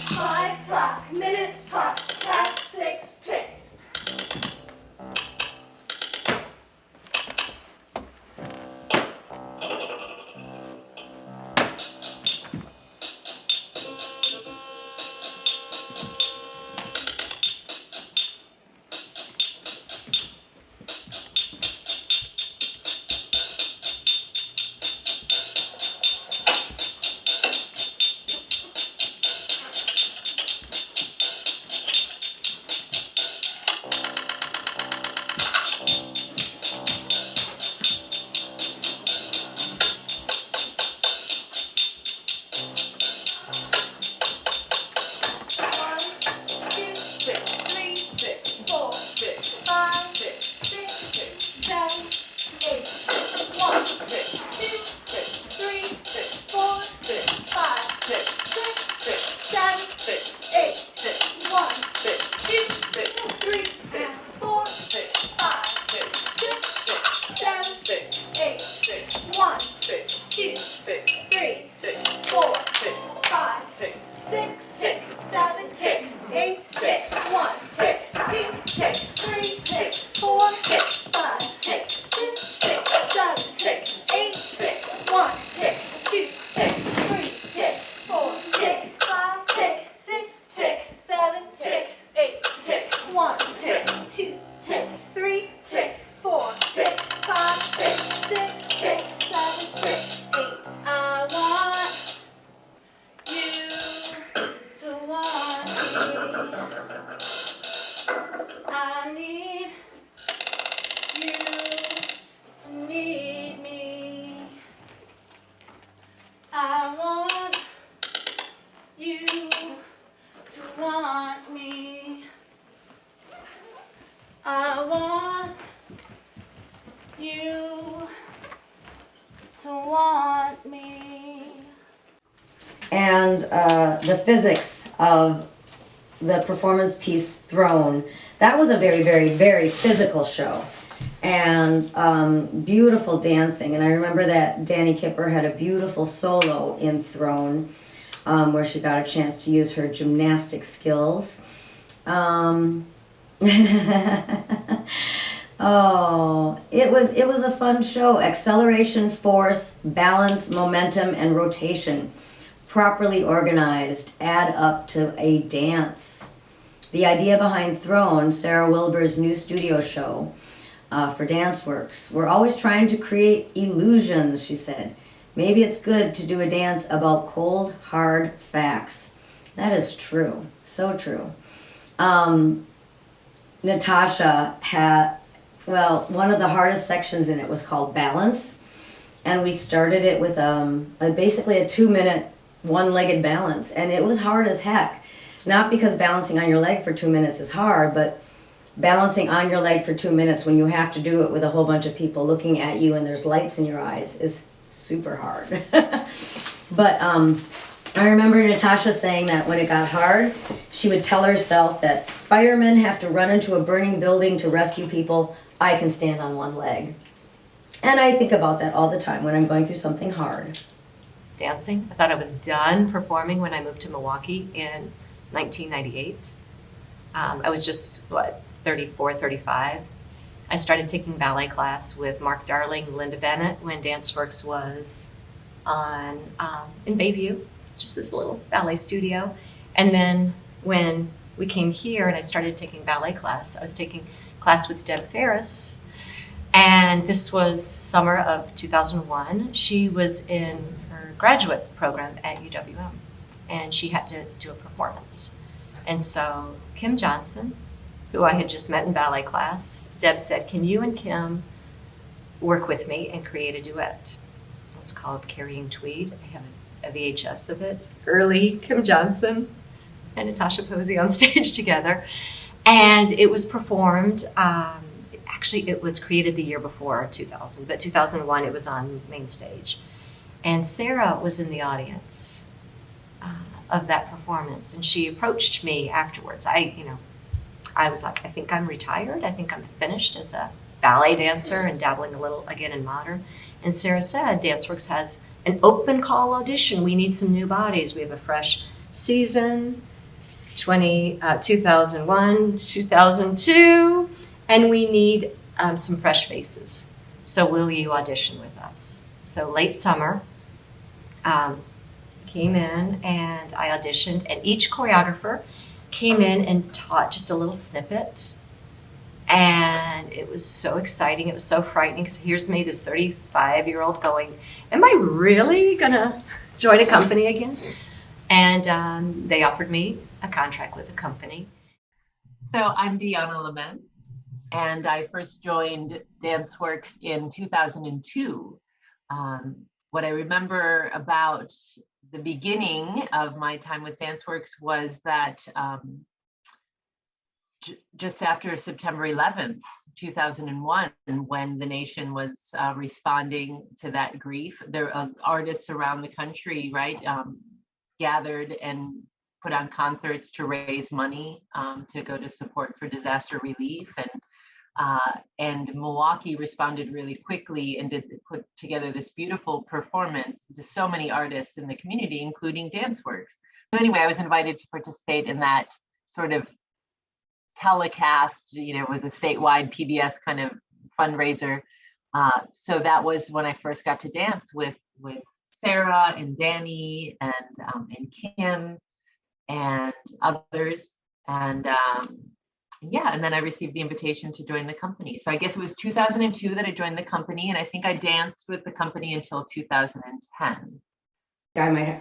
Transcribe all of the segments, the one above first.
5 clock, minutes clock, past 6 tick. And the physics of the performance piece Throne, that was a very, very, very physical show. And beautiful dancing. And I remember that Danny Kipper had a beautiful solo in Throne, where she got a chance to use her gymnastic skills. Oh, it was a fun show. Acceleration, force, balance, momentum, and rotation, properly organized, add up to a dance. The idea behind Throne, Sarah Wilbur's new studio show for Danceworks. We're always trying to create illusions, she said. Maybe it's good to do a dance about cold, hard facts. That is true. So true. Natasha had, well, one of the hardest sections in it was called Balance. And we started it with basically a 2-minute one-legged balance. And it was hard as heck. Not because balancing on your leg for 2 minutes is hard, but balancing on your leg for 2 minutes when you have to do it with a whole bunch of people looking at you and there's lights in your eyes is super hard. But I remember Natasha saying that when it got hard, she would tell herself that firemen have to run into a burning building to rescue people. I can stand on one leg. And I think about that all the time when I'm going through something hard. Dancing. I thought I was done performing when I moved to Milwaukee in 1998. I was just, 34, 35. I started taking ballet class with Mark Darling, Linda Bennett, when Danceworks was on in Bayview, just this little ballet studio. And then when we came here and I started taking ballet class, I was taking class with Deb Ferris. And this was summer of 2001. She was in her graduate program at UWM, and she had to do a performance. And so Kim Johnson, who I had just met in ballet class, Deb said, can you and Kim work with me and create a duet? It was called Carrying Tweed. I have a VHS of it. Early Kim Johnson and Natasha Posey on stage together. And it was performed, actually it was created the year before 2000, but 2001 it was on main stage. And Sarah was in the audience of that performance, and she approached me afterwards. I was like, I think I'm retired. I think I'm finished as a ballet dancer and dabbling a little again in modern. And Sarah said, Danceworks has an open call audition. We need some new bodies. We have a fresh season. 2001, 2002, and we need some fresh faces. So will you audition with us? So late summer, came in and I auditioned, and each choreographer came in and taught just a little snippet. And it was so exciting. It was so frightening because here's me, this 35-year-old going, am I really gonna join a company again? And they offered me a contract with the company. So I'm Deanna Laments, and I first joined Danceworks in 2002. What I remember about the beginning of my time with Danceworks was that just after September 11th, 2001, when the nation was responding to that grief, there are artists around the country, right, gathered and put on concerts to raise money to go to support for disaster relief, and Milwaukee responded really quickly and put together this beautiful performance to so many artists in the community, including Danceworks. So anyway, I was invited to participate in that sort of telecast. It was a statewide PBS kind of fundraiser. So that was when I first got to dance with Sarah and Danny and Kim and others, and then I received the invitation to join the company. So I guess it was 2002 that I joined the company, and I think I danced with the company until 2010.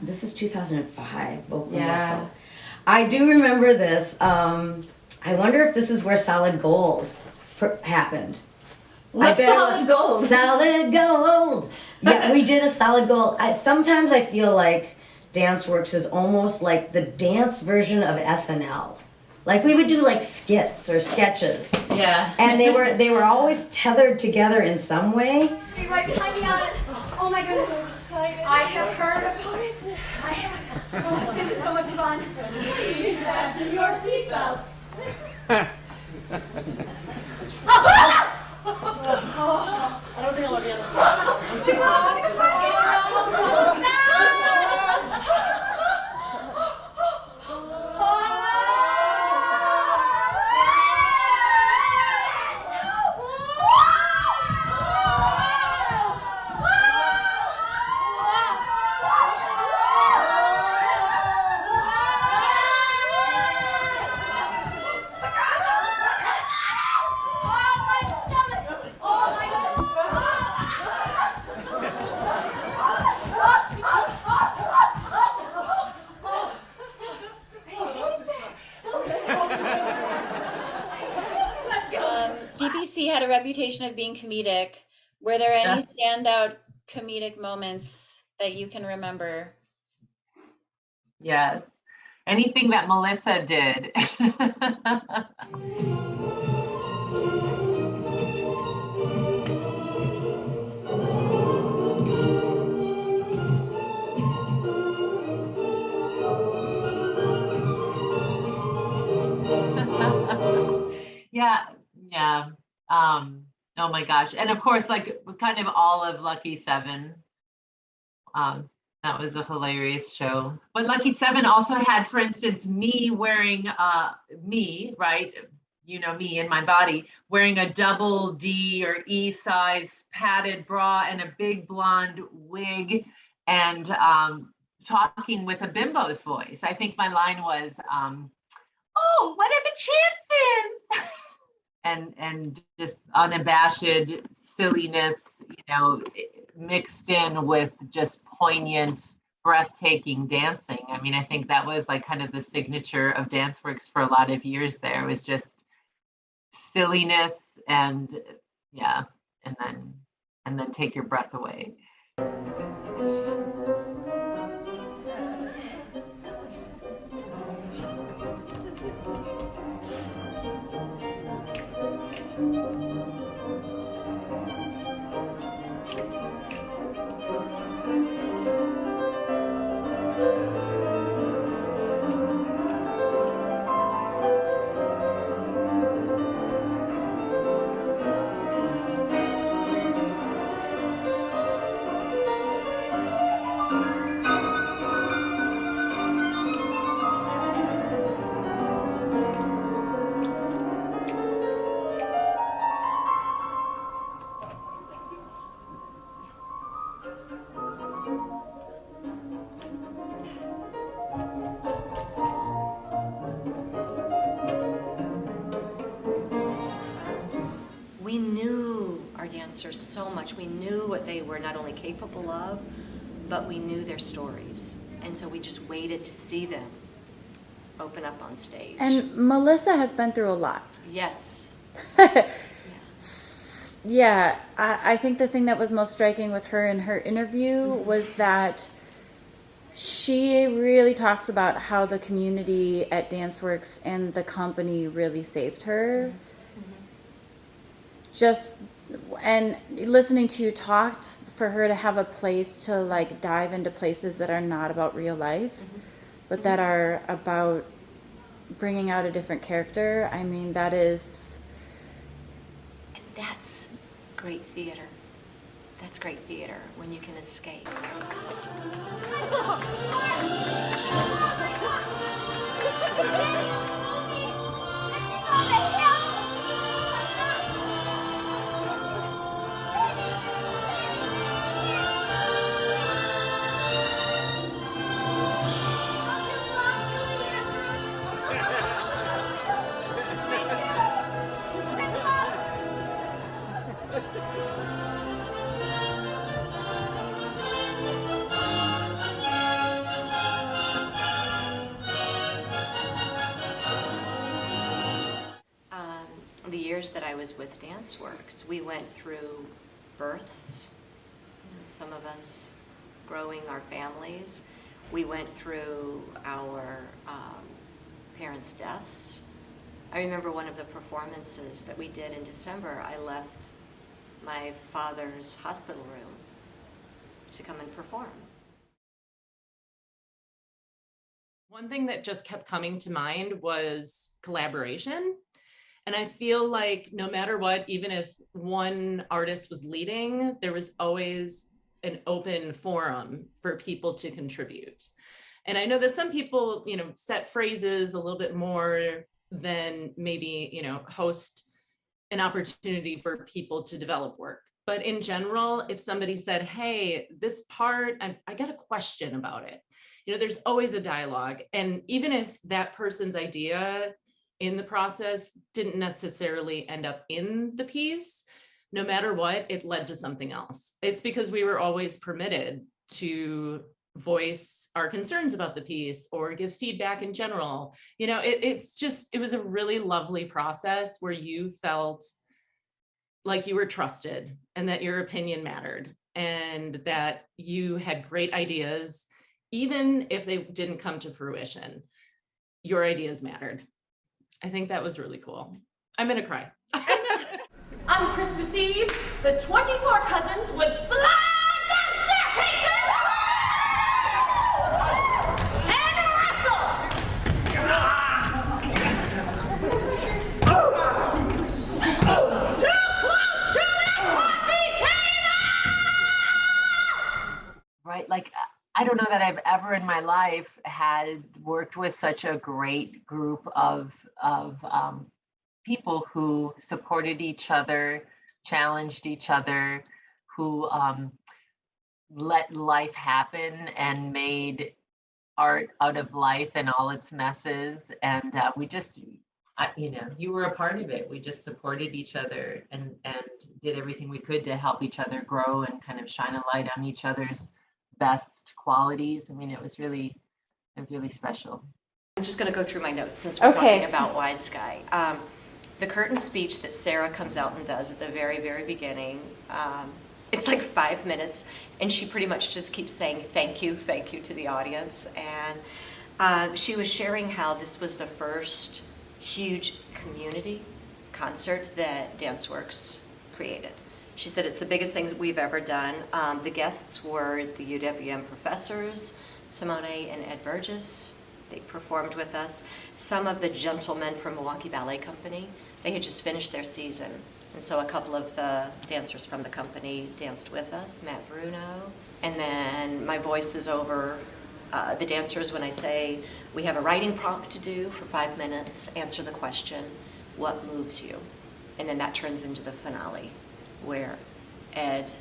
This is 2005. Yeah. I do remember this. I wonder if this is where Solid Gold happened. What's Solid Gold? Solid Gold. Yeah, we did a Solid Gold. Sometimes I feel like Danceworks is almost like the dance version of SNL. Like we would do like skits or sketches. Yeah. And they were always tethered together in some way. Right behind me on it. Oh my goodness. I have heard about it. Oh, it's gonna be so much fun. Please fasten your seatbelts. I don't think I'll be on the spot. DPC had a reputation of being comedic. Were there any standout comedic moments that you can remember? Yes. Anything that Melissa did. Yeah. Oh my gosh. And of course, like kind of all of Lucky 7. That was a hilarious show. But Lucky 7 also had, for instance, me wearing me, right? Me and my body, wearing a double D or E size padded bra and a big blonde wig, and talking with a bimbo's voice. I think my line was, oh, what are the chances? and just unabashed silliness, mixed in with just poignant, breathtaking dancing. I mean, I think that was like kind of the signature of Danceworks for a lot of years there. It was just silliness and then take your breath away. dancers so much. We knew what they were not only capable of, but we knew their stories. And so we just waited to see them open up on stage. And Melissa has been through a lot. Yes. Yeah, I think the thing that was most striking with her in her interview was that she really talks about how the community at Danceworks and the company really saved her. Just, and listening to you talk, for her to have a place to like dive into places that are not about real life, but that are about bringing out a different character. I mean, that is... And that's great theater. That's great theater, when you can escape. The years that I was with Danceworks, we went through births, some of us growing our families. We went through our parents' deaths. I remember one of the performances that we did in December, I left my father's hospital room to come and perform. One thing that just kept coming to mind was collaboration. And I feel like no matter what, even if one artist was leading, there was always an open forum for people to contribute. And I know that some people, set phrases a little bit more than maybe, host an opportunity for people to develop work. But in general, if somebody said, hey, this part, I got a question about it, there's always a dialogue. And even if that person's idea in the process didn't necessarily end up in the piece, no matter what, it led to something else. It's because we were always permitted to voice our concerns about the piece or give feedback in general. It was a really lovely process where you felt like you were trusted and that your opinion mattered and that you had great ideas, even if they didn't come to fruition, your ideas mattered. I think that was really cool. I'm gonna cry. On Christmas Eve, the 24 cousins would slide down staircases and wrestle. Too close to that coffee table! Right, like I don't know that I've ever in my life had worked with such a great group of people who supported each other, challenged each other, who let life happen and made art out of life and all its messes. And we just, you were a part of it. We just supported each other and did everything we could to help each other grow and kind of shine a light on each other's best qualities. I mean, it was really special. I'm just going to go through my notes since we're talking about Wide Sky. The curtain speech that Sarah comes out and does at the very, very beginning, it's like 5 minutes, and she pretty much just keeps saying thank you to the audience. And she was sharing how this was the first huge community concert that Danceworks created. She said it's the biggest thing that we've ever done. The guests were the UWM professors, Simone and Ed Burgess. They performed with us. Some of the gentlemen from Milwaukee Ballet Company, they had just finished their season. And so a couple of the dancers from the company danced with us, Matt Bruno. And then my voice is over the dancers when I say, we have a writing prompt to do for 5 minutes, answer the question, what moves you? And then that turns into the finale, where Ed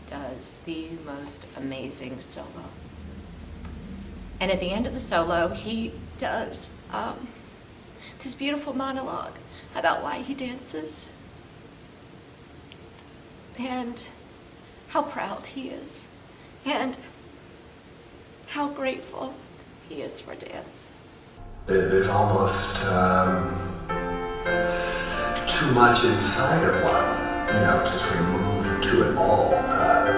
does the most amazing solo. And at the end of the solo, he does this beautiful monologue about why he dances. and how proud he is, and how grateful he is for dance. There's almost too much inside of one, to sort of move to it all,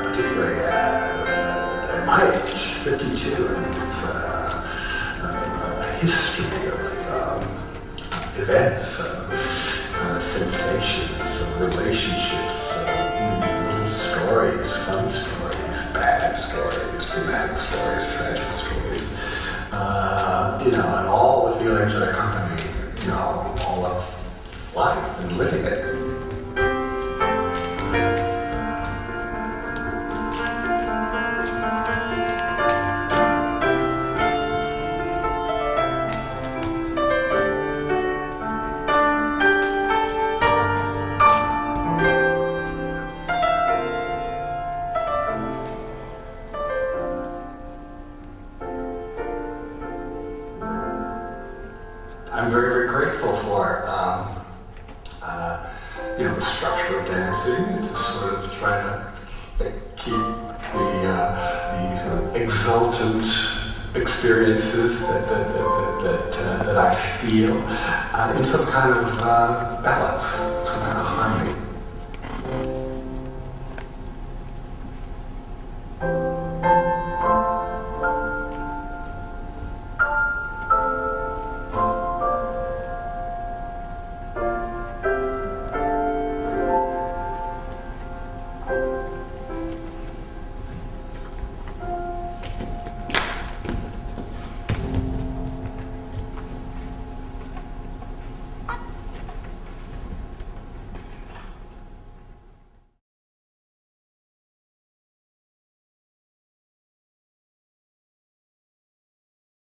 particularly at my age, 52, and it's a history of events, sensations, relationships, stories, fun stories, bad stories, dramatic stories, tragic stories, and all the feelings that accompany, all of life and living it. I'm very, very grateful for the structure of dancing, to sort of try to keep the exultant experiences that I feel in some kind of balance, some kind of harmony.